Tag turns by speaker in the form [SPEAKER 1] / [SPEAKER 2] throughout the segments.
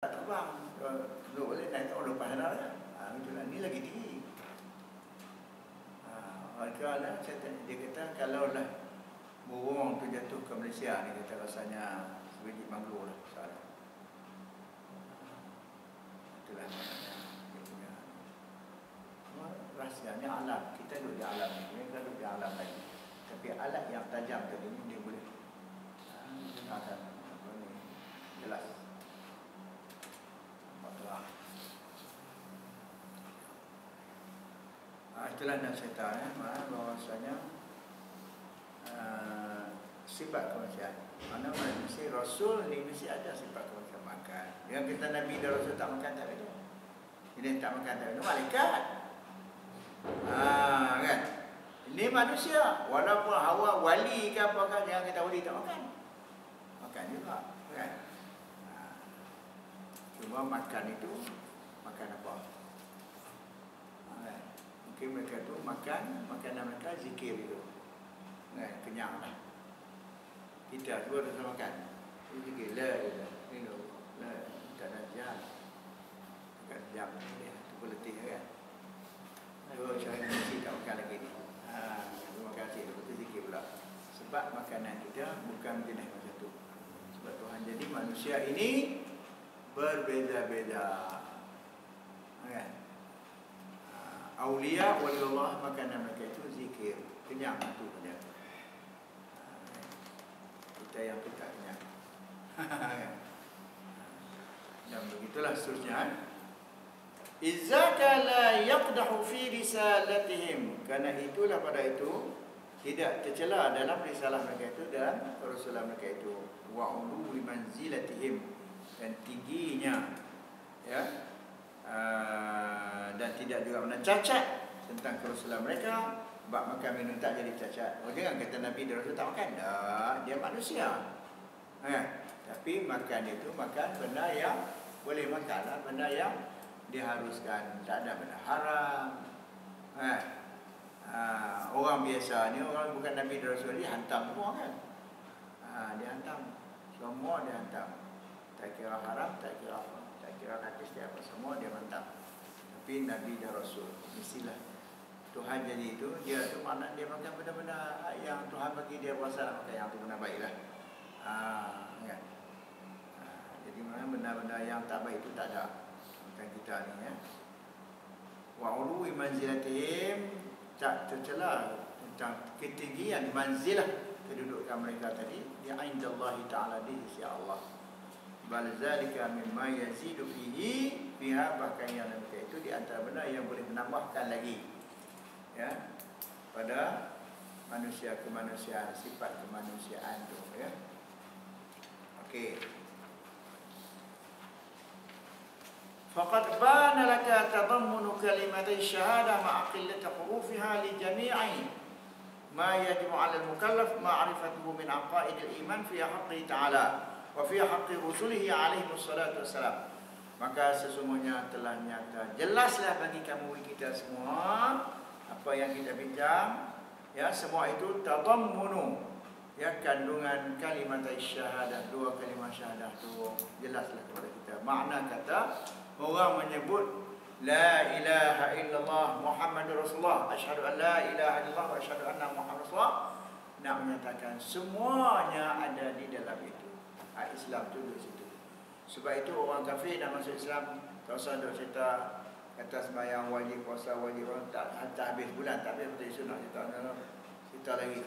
[SPEAKER 1] tak terbang. Duduk boleh naik tahun lepas dah. Itulah, ni lagi tinggi. Mereka dia kata kalau lah burung tu jatuh ke Malaysia, ni kata rasanya sebiji manggul lah. Salah. Itulah maknanya dia punya. Rahsianya alam. Kita duduk di alam ni, mereka duduk di alam lagi. Tapi alat yang tajam tadi ni dia boleh gunakan apa ni, jelas. Itulah nasihat bahwasanya sifat kemanusiaan. Mana manusia Rasul ni mesti ada sifat kemanusiaan. Makan. Yang kita Nabi dan Rasul tak makan tak ada. Ini tak makan tak ada. Malaikat. Kan? Ini manusia. Walaupun Hawa wali ke apa kan, yang kita wali tak makan. Makan juga. Kan? Cuma makan itu makan apa? Mungkin mereka tu makan, makanan mereka zikir itu. Kenyang lah. Kita tu ada makan. Zikir la ilaha illallah. Tak ada jam. Bukan jam ni. Itu pun letih kan. Saya mesti tak makan lagi ni. Terima kasih. Lepas zikir pula. Sebab makanan kita bukan jenis macam tu. Sebab Tuhan jadi manusia ini berbeza-beza. Kan? Aulia waliullah makanan mereka itu zikir. Kenyang itu saja. Kita yang tu tak kenyang. Dan begitulah seterusnya. Izzaka la yaqdahu fi risalatihim. Karena itulah pada itu tidak tercela dalam risalah mereka itu dan rasulullah mereka itu. Wa ulu manzilatihim, dan tingginya ya. Dan tidak juga mencacat tentang kerasulan mereka. Bab makan minum tak jadi cacat. Jangan kata Nabi dan Rasul tak makan. Tak, dia manusia. Tapi makan itu makan benda yang boleh makan lah. Benda yang diharuskan. Tak ada benda haram. Orang biasa ni, orang bukan Nabi dan Rasul, dia hantam semua kan. Dia hantam. Semua dia hantam. Tak kira haram, tak kira apa. Kira hadis dia apa semua dia mantap. Tapi Nabi dan Rasul mestilah Tuhan jadi itu, dia tu mana dia makan benda-benda yang Tuhan bagi dia kuasa, maka yang tu benda baiklah. Kan? Jadi mana benda-benda yang tak baik itu tak ada. Bukan kita ni ya. Wa ulu manzilatihim, tak tercela tentang ketinggian manzilah kedudukan mereka tadi di indallahi ta'ala, di sisi Allah. Bal zalika mimma yazidu fihi fiha, bahkan yang mereka itu di antara benda yang boleh menambahkan lagi ya pada manusia kemanusiaan, sifat kemanusiaan tu ya. Okey. Faqad bana laka tadammunu kalimati syahadah ma'a qillati hurufiha li jami'i ma yajibu 'ala al-mukallaf ma'rifatuhu min aqaidil iman fi haqqi ta'ala wa fi haqqi rusulihi alaihi wassalatu wassalam. Maka sesungguhnya telah nyata, jelaslah bagi kamu kita semua apa yang kita bincang ya, semua itu tadammunu ya, kandungan kalimat syahadah, dua kalimat syahadah tu jelaslah kepada kita. Makna kata orang menyebut la ilaha illallah Muhammadur Rasulullah, asyhadu an la ilaha illallah wa asyhadu anna Muhammadar Rasulullah, nak menyatakan semuanya ada di dalam itu. Islam tu di situ. Sebab itu orang kafir nak masuk Islam, tak usah duk cerita kata sembahyang wajib, puasa wajib, orang tak habis bulan, tak habis betul sunat cerita lagi.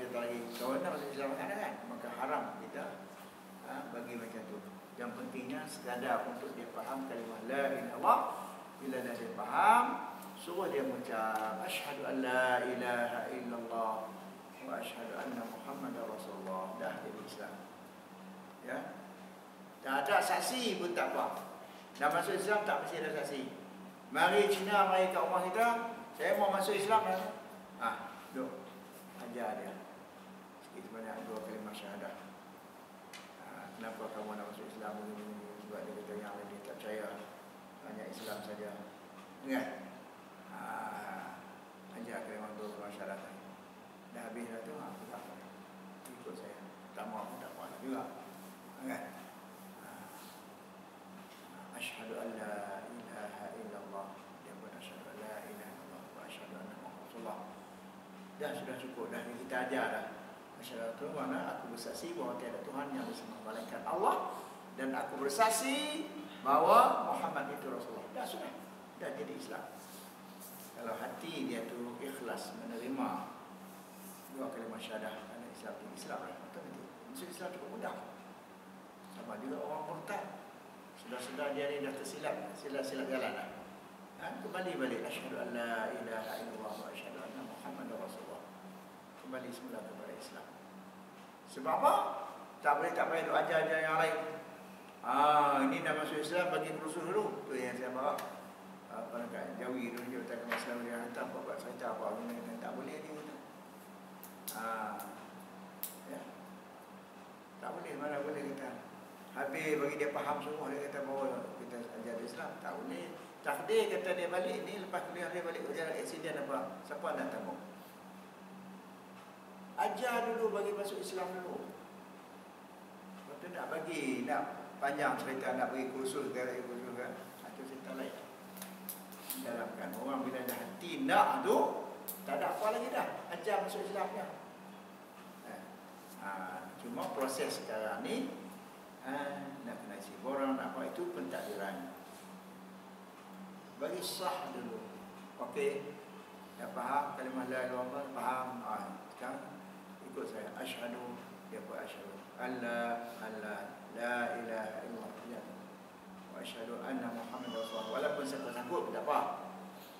[SPEAKER 1] Kalau nak masuk Islam kan, maka haram kita bagi macam tu. Yang pentingnya sekadar untuk dia faham kalimah la ilaha illallah. Bila dah dia faham, suruh dia mengucap asyhadu an la ilaha illallah wa asyhadu anna Muhammadar Rasulullah, dah jadi Islam. Ya. Tak ada saksi pun tak apa. Dah masuk Islam tak mesti ada saksi. Mari Cina, mari kat rumah kita, saya mau masuk Islam dah. Duk ajar dia sikit sebanyak dua kalimah syahadah. Kenapa kamu nak masuk Islam begini? Sebab dia kata yang lain dia tak percaya, hanya Islam saja. Ingat? Ajar kalimah dua kalimah syahadah. Dah habis dah tu, ikut saya. Tak mau pun tak mau juga. Ingat? Asyhadu mana aku bersaksi bahawa tiada Tuhan yang bersama malaikat Allah, dan aku bersaksi bahawa Muhammad itu Rasulullah. Dah sudah, dah jadi Islam. Kalau hati dia tu ikhlas menerima dua kalimah syahadah, kerana Islam itu Islam lah. Masuk Islam cukup mudah. Sama juga orang murtad, sudah dia ni dah tersilap, silap jalan lah. Kembali balik, asyhadu an la ilaha illallah wa asyhadu anna Muhammadar Rasulullah. Kembali semula kepada Islam. Sebab apa? Tak payah duk ajar-ajar yang lain. Ini dah masuk Islam, bagi berusul dulu. Tu yang saya bawa. Apa nak Jawi dulu dia kata masalah dia hantar buat cerita apa benda tak boleh dia kata. Ya. Tak boleh, mana boleh kata. Habis bagi dia faham semua, dia kata bahawa kita ajar Islam, tak boleh. Takdir kata dia balik ni, lepas kuliah dia balik kerja aksiden apa, siapa nak tanggung? Ajar dulu, bagi masuk Islam dulu. Lepas tu nak bagi, nak panjang cerita, nak bagi kursus ke, itu cerita lain. Dalamkan orang bila dah hati nak tu, tak ada apa lagi dah, ajar masuk Islamnya. Cuma proses sekarang ni, nak kena isi borang, nak apa itu pentadbiran. Bagi sah dulu. Okey. Dah faham kalimah la ilaha illallah, faham. Sekarang ikut saya. Asyhadu, dia buat asyhadu. Allah la ilaha illallah. Wa asyhadu anna Muhammadar Rasulullah. Walaupun sangkut-sangkut tak apa.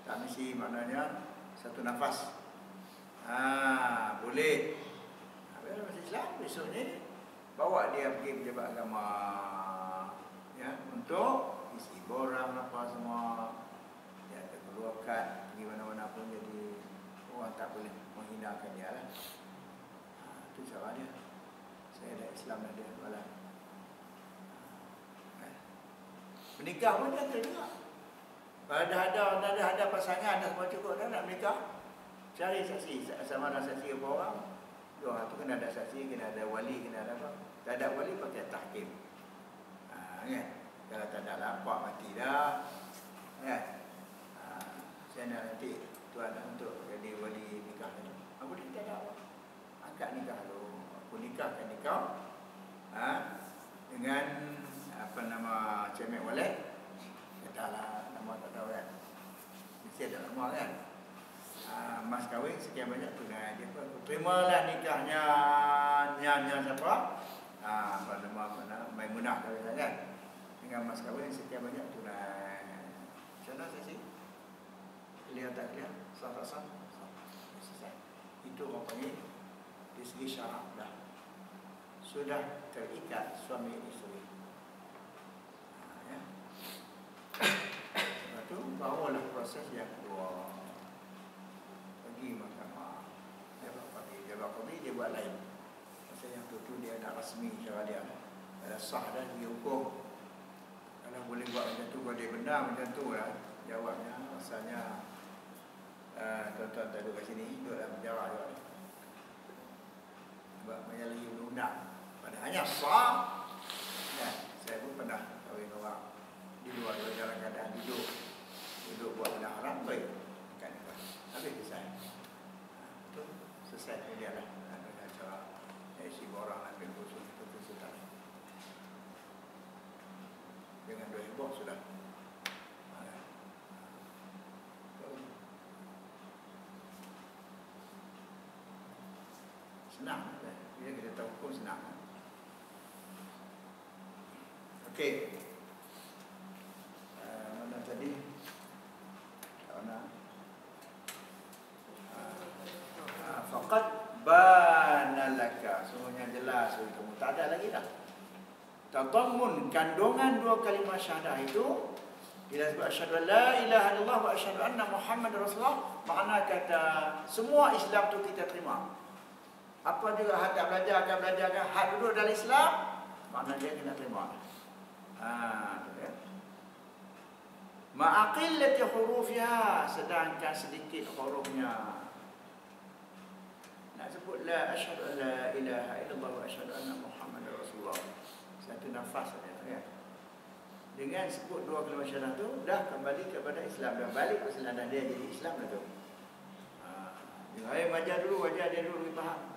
[SPEAKER 1] Tak mesti maknanya satu nafas. Boleh. Bila masuk Islam besok ni bawa dia pergi pejabat agama, ya, untuk isi borang apa semua. Keluarkan pergi mana-mana pun, jadi orang tak boleh menghinakan dia lah. Itu cara dia. Saya dah Islam dah dia malam. Menikah pun dia terdengar. Kalau dah ada pasangan, dah semua cukup, dah nak menikah, cari saksi. Sama ada saksi apa orang, dua tu kena ada saksi, kena ada wali, kena ada apa. Tak ada wali pakai tahkim. Kan? Kalau tak ada lapak mati dah. Kan? Saya nak nanti tuan untuk jadi wali nikah ni. Aku ni tak ada apa. Angkat nikah dulu. Aku nikahkan nikah. Dengan apa nama cemek wallet. Katalah nama tak tahu kan. Mesti ada nama kan. Mas kahwin sekian banyak tunai dia apa. Terimalah nikahnya nyanya siapa? Apa nama Maimunah kan. Dengan mas kahwin sekian banyak tunai. Macam mana saya sih? Clear tak clear? Sah tak sah? Selesai. Itu orang panggil dari segi syarak dah. Sudah terikat suami isteri. Ya. Lepas tu barulah proses yang kedua. Pergi mahkamah. Dia buat lain. Pasal yang tu dia nak rasmi cara dia. Ada sah dah dihukum. Kalau boleh buat macam tu, kalau dia benar macam tu lah. Jawabnya asalnya tuan-tuan tak duduk kat sini, duduk dalam penjara juga ni. Sebab menyalahi undang-undang. Padahalnya sah. Ya, saya pun pernah kahwin orang di luar dalam keadaan duduk buat benda haram, baik. Habis selesai. Itu selesai kemudian lah. Dengan cara isi borang ambil khusus itu selesai. Dengan 2 heboh sudah. Senang, bila kita tahu hukum senang. Okey. Mana tadi? Mana? Faqad bana laka. Semuanya jelas bagi kamu. Tak ada lagi dah. Tadammun, kandungan dua kalimah syahadah itu. Bila sebut asyhadu an la ilaha illallah wa asyhadu anna Muhammadar Rasulullah, makna kata semua Islam tu kita terima. Apa juga hak tak belajar, akan belajarkan hak duduk dalam Islam, makna dia kena terima. Ma'aqillati hurufiha, sedangkan sedikit hurufnya. Nak sebut la asyhadu an la ilaha illallah wa asyhadu anna Muhammadar Rasulullah, satu nafas saja, ya. Dengan sebut dua kalimah syahadah tu dah kembali kepada Islam, dah balik ke Islam, dah dia jadi Islam dah tu. Dia belajar dulu, dia dulu lebih faham.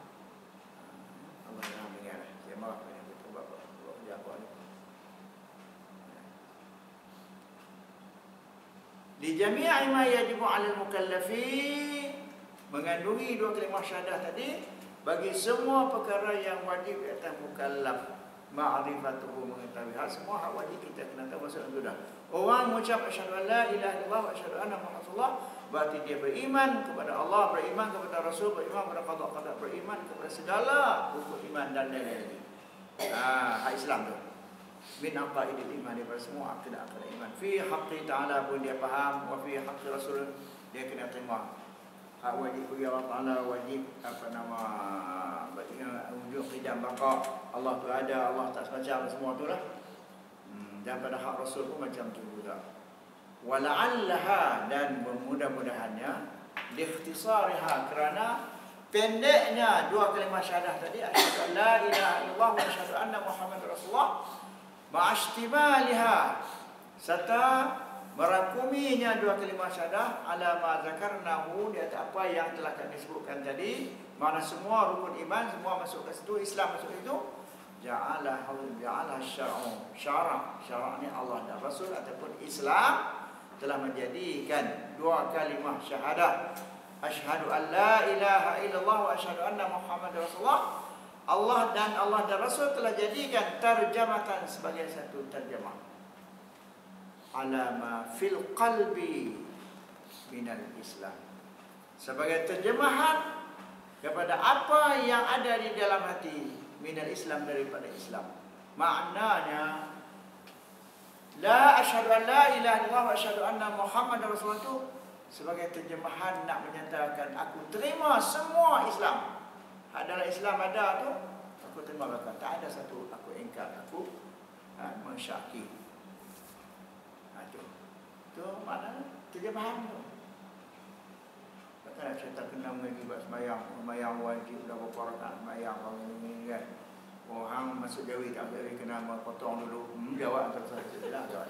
[SPEAKER 1] mengenal dengan saya maaf dengan kita buat apa ni. Di jami'i ma yajibu 'alal mukallafi, mengandungi dua kalimah syahadah tadi bagi semua perkara yang wajib di atas mukallaf. Ma'rifatuhu, mengetahui hal semua hak wajib kita kena tahu maksud itu dah. Orang mengucap asyhadu an la ilaha illallah wa asyhadu anna muhammadar rasulullah, berarti dia beriman kepada Allah, beriman kepada Rasul, beriman kepada qada, beriman kepada segala rukun iman dan lain-lain. Hak Islam tu. Min aqaidil iman, daripada semua akidah-akidah iman. Fi haqqi ta'ala pun dia faham, wa fi haqqi Rasul dia kena terima. Hak wajib bagi Allah Ta'ala, wajib wujud qidam baqa, Allah tu ada, Allah tak semacam semua tu lah. Dan pada hak Rasul pun macam tu juga. Wala'allaha, dan mudah-mudahannya liikhtisariha, kerana pendeknya dua kalimah syahadah tadi, asyhadu an la ilaha illallah wa asyhadu anna muhammadar rasulullah, ma'ashtimaliha, serta merangkuminya dua kalimah syahadah ala ma zakarnahu, di atas apa yang telah kami sebutkan tadi, mana semua rukun iman semua masuk ke situ, Islam masuk ke situ. Ja'ala syara' ni Allah dan Rasul ataupun Islam telah menjadikan dua kalimah syahadah, asyhadu an la ilaha illallah wa asyhadu anna muhammadar rasulullah, Allah dan Rasul telah jadikan terjematan sebagai satu terjemah ala ma fil qalbi minal Islam, sebagai terjemahan kepada apa yang ada di dalam hati minal Islam, daripada Islam. Maknanya la asyhadu an la ilaha illallah wa asyhadu anna muhammadar rasulullah itu sebagai terjemahan nak menyatakan aku terima semua Islam. Adalah Islam ada tu aku terima belaka, tak ada satu aku ingkar, aku mensyaki. Tu mana terjemahan tu. Takkan nak cerita kena mengaji buat sembahyang wajib dah berapa rakaat sembahyang ini kan. Orang masuk jawi tak boleh kena potong dulu. Jawab terus saja dah jawab.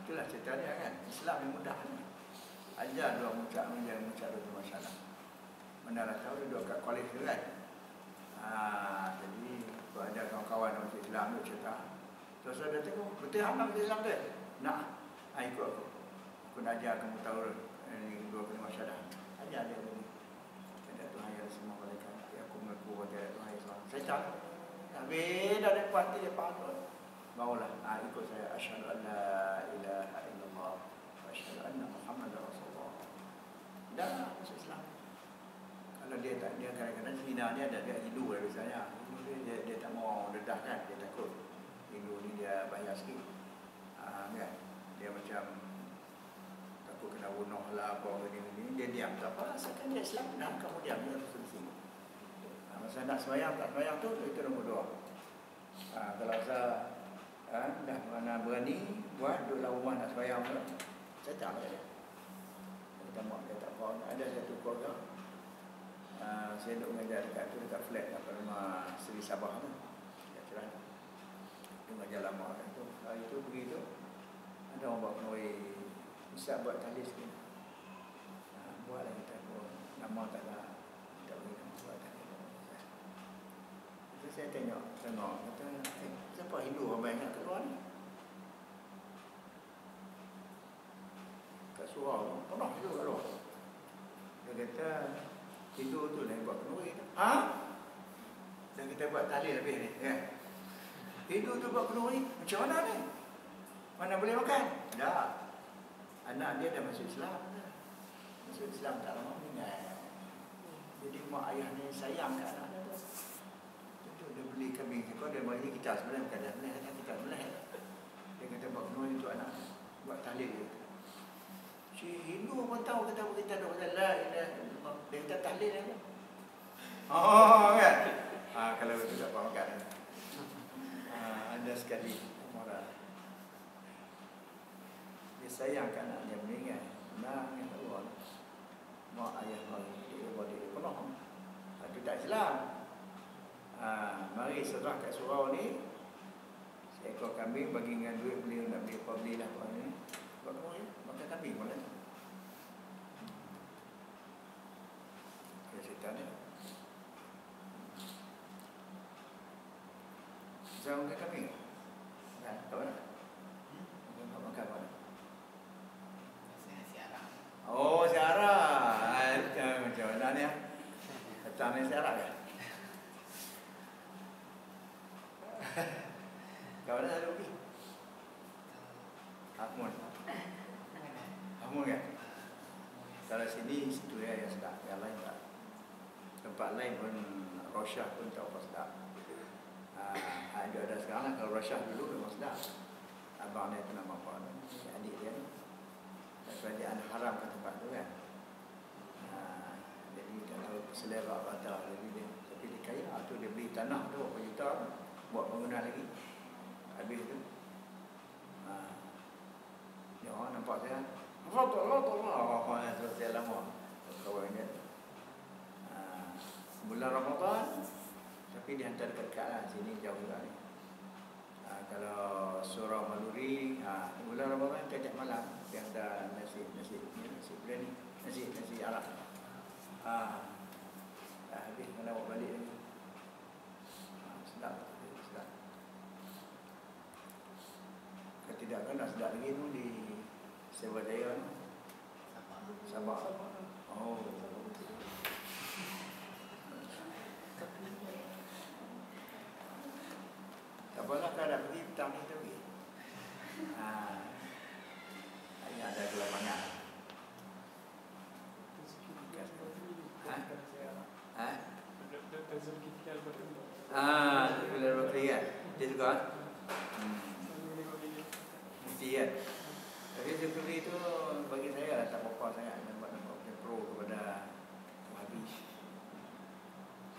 [SPEAKER 1] Itulah cerita dia kan. Islam yang mudah ni. Ajar dua mucak dua masalah. Mana tahu dia dua kat kolej tu kan. Jadi kalau ada kawan-kawan masuk Islam tu cerita. Terus ada tengok betul anak Islam tu. Nak ikut aku. Aku nak ajar kamu tahu ini dua kalimah syahadah. Ajar dia ni. Ada Tuhan yang semua mereka. Aku mengaku pada Tuhan Islam. Saya tak. Habis dah dapat hati dia faham. Barulah ikut saya, asyhadu an la ilaha illallah wa asyhadu anna muhammadar rasulullah. Dah masuk Islam. Kalau dia tak, dia kadang-kadang Cina ni ada dia Hindu lah biasanya. Dia tak mau dedah kan, dia takut Hindu ni dia bahaya sikit. Kan? Dia macam takut kena bunuh lah apa ni. Dia diam tak apa, asalkan dia Islam, dah kamu diam dia terus di sini. Masa nak sembahyang tak sembahyang tu itu nombor dua. Kalau saya dah mana berani buat duduk dalam rumah nak sembahyang tu, saya tak ada. Kita mak dia tak apa. Ada satu keluarga, saya duduk mengajar dekat tu, dekat flat dekat rumah Seri Sabah tu, dekat Cerai. Dia mengajar lama tu. Hari tu pergi tu, ada orang buat kenuri, Ustaz buat talis sikit. Buatlah kita pun, nama tak ada, tak boleh nama buat talis. Saya tengok, kata, siapa Hindu orang banyak kat luar ni? Kat surau tu, penuh Hindu kat luar. Dia kata, Hindu tu lah yang buat kenuri. Dan kita buat tali lebih ni, kan? Hindu tu buat kenuri, macam mana ni? Mana boleh makan? Dah. Anak dia dah masuk Islam. Masuk Islam tak lama meninggal. Jadi mak ayah ni sayang kat anak dia tu. Dia beli kambing seekor, dia bagi kita sebenarnya bukan dia belah, kita belah. Dia kata buat kenuri untuk anak, buat tahlil dia. Si Hindu pun tahu kata kita dah kata la ilaha illallah. Dia kata tahlil dia. Kan? Kalau itu tak faham kan. Ada sekali marah. Dia sayang kan anak dia meninggal. Nah, yang keluar. Mak ayah dia buat dia penuh. Itu tak Islam. Mari serah kat surau ni seekor kambing, bagi dengan duit beli nak beli apa belilah apa ni. Buat apa ya? Makan kambing mana tu. cerita ni. Zaman kami kan, kat mana? Kat makan mana?
[SPEAKER 2] Nasi Arab.
[SPEAKER 1] Oh, si Arab. Macam mana ni? Macam ni si Arab ya? Kat mana ada pergi? Hakmun. Hakmun kan? Kalau sini, situ ya yang sedap. Yang lain tak. Tempat lain pun, Rosyah pun tak apa sedap. Dia ada sekarang lah. Kalau Rosyah dulu memang sedap. Abang dia tu nama apa? Adik dia ni. Kerajaan haram kat tempat tu kan. Jadi kalau selera rata lebih dia. Tapi dia kaya tu, dia beli tanah tu berapa juta buat bangunan lagi. Habis tu ya nampak saya tu saya lama kawan dia bulan Ramadan, tapi dia hantar dekat-dekat lah, sini jauh juga ni. Kalau surau Maluri, bulan Ramadan setiap malam dia hantar nasi biryani, nasi Arab. Habis kena bawa balik lagi. Sedap. Kalau tidak kan nak sedap lagi tu di Sewa Jaya tu. Sabah. Oh. Tak apalah, kalau nak pergi petang ni kita pergi. Ayah ada kelapangan. Zulkifli Al-Bakri kan? Dia juga mesti kan? Tapi Zulkifli tu bagi saya lah tak apa-apa sangat. Nampak pro kepada Wahabi.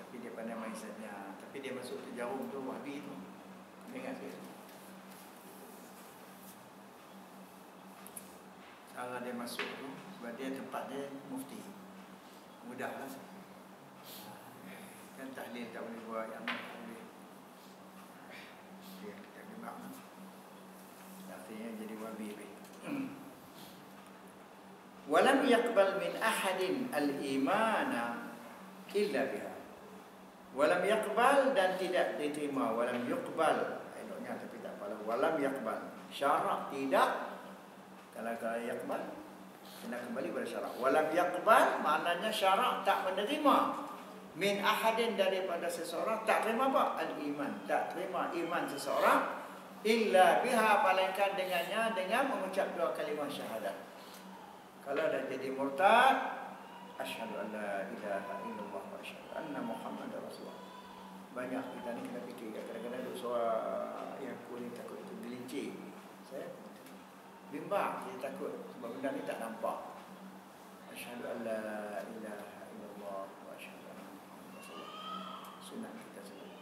[SPEAKER 1] Tapi dia pandai mindsetnya. Tapi dia masuk ke Jarum tu, Wahabi tu. Ingat saya. Cara dia masuk tu, sebab dia tempat dia mufti. Mudah lah. Kan tahlil tak boleh buat yang tak boleh. Dia tak gemar. Akhirnya jadi Wahabi. Walam yaqbal min ahadin al-imana illa biha. Walam yaqbal dan tidak diterima. Walam yuqbal. Eloknya tapi tak apalah. Walam yaqbal. Syarak tidak. Kalau yaqbal, kena kembali pada syarak. Walam yaqbal maknanya syarak tak menerima. Min ahadin daripada seseorang tak terima apa? Al-iman. Tak terima iman seseorang illa biha, palingkan dengannya dengan mengucap dua kalimah syahadat. Kalau dah jadi murtad, asyhadu an la ilaha illallah wa asyhadu anna Muhammadar Rasulullah. Banyak kita ni kena fikir, kadang-kadang ada suara yang kuning takut itu gelincir. Saya bimbang, dia takut sebab benda ni tak nampak. Asyhadu an la ilaha illallah wa asyhadu anna Muhammadar Rasulullah. Sunat kita sebut.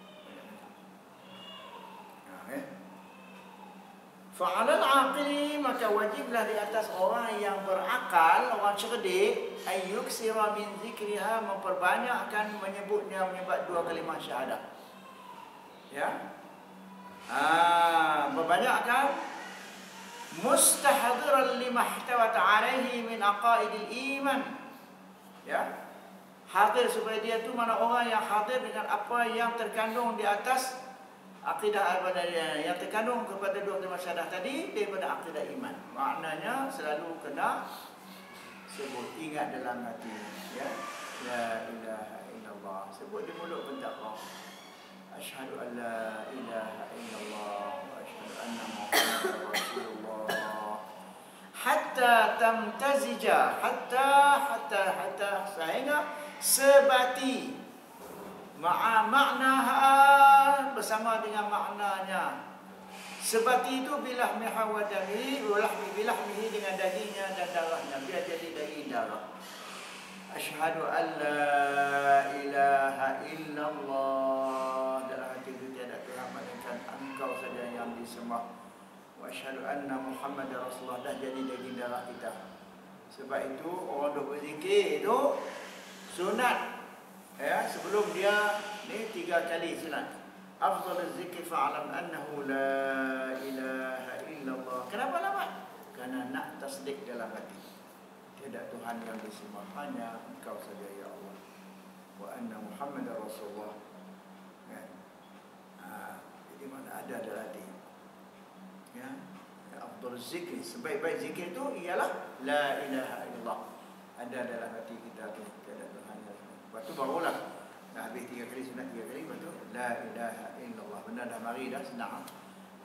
[SPEAKER 1] Fa'alal aqli, maka wajiblah di atas orang yang berakal, orang cerdik, ayyuk sira min zikriha, memperbanyakkan menyebutnya, menyebut dua kalimah syahadat. Ya. Memperbanyakkan mustahdiran lima ihtawat alaihi min aqaidil iman. Ya. Hadir supaya dia tu mana orang yang hadir dengan apa yang terkandung di atas akidah yang terkandung kepada dua kalimah syahadah tadi daripada akidah iman. Maknanya selalu kena sebut, ingat dalam hati, ya, la ilaha illallah, sebut di mulut pun tak apa. Asyhadu an la ilaha illallah wa asyhadu anna Muhammadar Rasulullah. Hatta tamtazija, hatta sehingga sebati maknaha, bersama dengan maknanya. Sebati itu bilah mihawajami, bilah mihi, dengan dagingnya dan darahnya, biar jadi daging darah. Asyhadu an la ilaha illallah, dalam hati itu tiada Tuhan melainkan Engkau saja yang disembah. Wa asyhadu anna Muhammadar Rasulullah, dah jadi daging darah kita. Sebab itu orang duk berzikir itu sunat. Ya, sebelum dia ni 3 kali sunat. Afdhaluz zikri fa'lam annahu la ilaha illallah. Kenapa lama? Karena nak tasdik dalam hati. Tiada Tuhan yang disembah, hanya Engkau saja ya Allah. wa anna Muhammadar Rasulullah. Kan? Jadi mana ada dalam hati. Ya, afdal zikir, sebaik-baik zikir itu ialah la ilaha illallah. Ada dalam hati kita tu, tiada Tuhan yang lain. Lepas tu barulah dah habis 3 kali sunat 3 kali, lepas tu la ilaha illallah. Benar dah mari dah senang.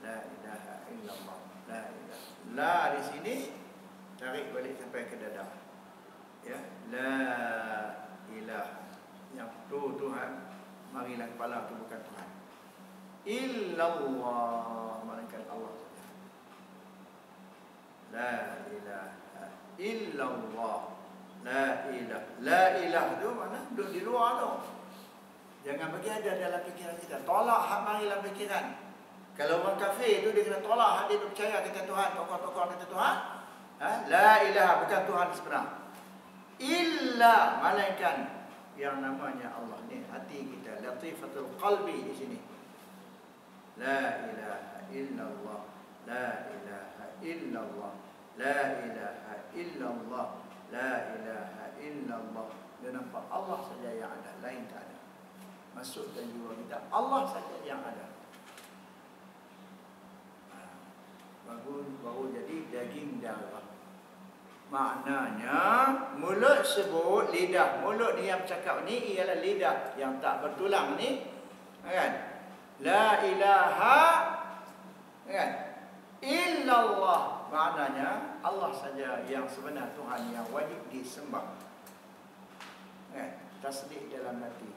[SPEAKER 1] La ilaha illallah. La ilaha. La di sini tarik balik sampai ke dada. Ya, la ilaha. Yang tu Tuhan, marilah kepala tu bukan Tuhan. Illallah, malaikat Allah saja. La ilaha illallah. La ilah. La ilah tu mana? Duduk di luar tu. Jangan bagi ada dalam fikiran kita. Tolak hak mari dalam fikiran. Kalau orang kafir tu dia kena tolak hak dia percaya kata Tuhan, tokoh-tokoh kata Tuhan. La ilaha, bukan Tuhan sebenar. Illa, malaikat yang namanya Allah ni hati kita. Latifatul qalbi di sini. La ilaha illallah. La ilaha illallah. La ilaha illallah. La ilaha illallah. Dia nampak Allah saja yang ada, lain tak ada. Masuk dalam jiwa kita, Allah saja yang ada. Baru jadi daging darah. Maknanya mulut sebut, lidah. Mulut ni yang bercakap ni ialah lidah yang tak bertulang ni, kan? La ilaha, kan? Illallah. Maknanya Allah saja yang sebenar Tuhan yang wajib disembah. Kan? Tasdik dalam hati.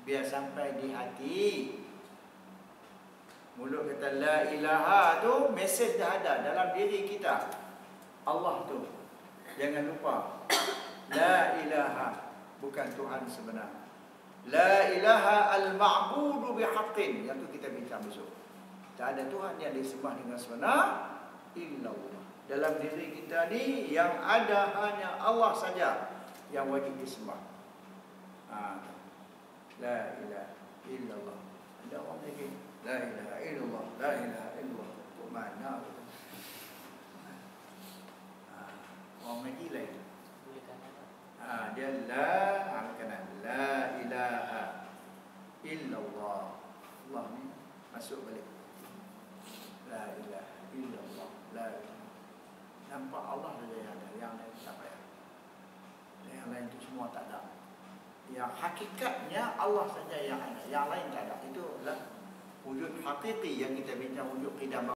[SPEAKER 1] Biar sampai di hati. Mulut kata la ilaha tu, mesej dah ada dalam diri kita. Allah tu, jangan lupa. La ilaha, bukan Tuhan sebenar. La ilaha al-ma'budu bihaqqin. Yang tu kita bincang besok. Tak ada Tuhan yang disembah dengan sebenar illallah. Dalam diri kita ni yang ada hanya Allah saja yang wajib disembah. La ilaha illallah. Ada orang lagi la ilaha illallah, la ilaha illallah. Kok mana? Orang lagi lain. Dia la kanan. La ilaha illallah. Allah ni masuk balik. La ilaha illallah. La ilaha. Nampak Allah saja yang ada, yang lain tak payah. Yang lain itu semua tak ada. Yang hakikatnya Allah saja yang ada, yang lain tak ada. Itulah wujud hakiki yang kita bincang, wujud qidam